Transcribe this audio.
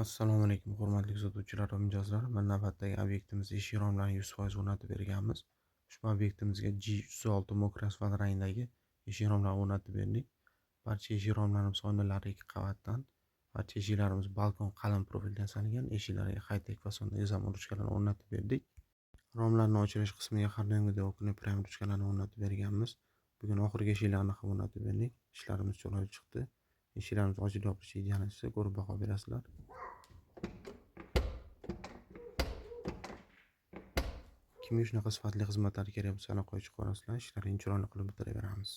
Assalomu alaykum, hurmatli kuzatuvchilar va mijozlar. Mana navbatdagi obyektimizga eshik romlarini 100% o'rnatib berganmiz. Ushbu obyektimizga G106 mokro asfalt rangdagi eshik romlarini o'rnatib berdik. Barcha eshik romlarimiz oynalari 2 qavatdan. Barcha eshiklarimiz balkon qalin profildan yasalgan. Eshiklarga high-tech fasonda zamon ruchkalarni o'rnatib berdik. Romlarni ochilish qismiga har doimgidek okna prime ruchkalarni o'rnatib berganmiz. Bugun oxirgi eshiklarni ham o'rnatib berdik. Ishlarimiz chiroyli chiqdi. Eshiklarimiz ochilib yopilishi idealni siz ko'rib baho berasizlar. Kimga shunaqa sifatli xizmatlar kerak bo'lsa aloqaga chiqib qolasizlar, ishlaringizni chiroyli qilib bitiraveramiz.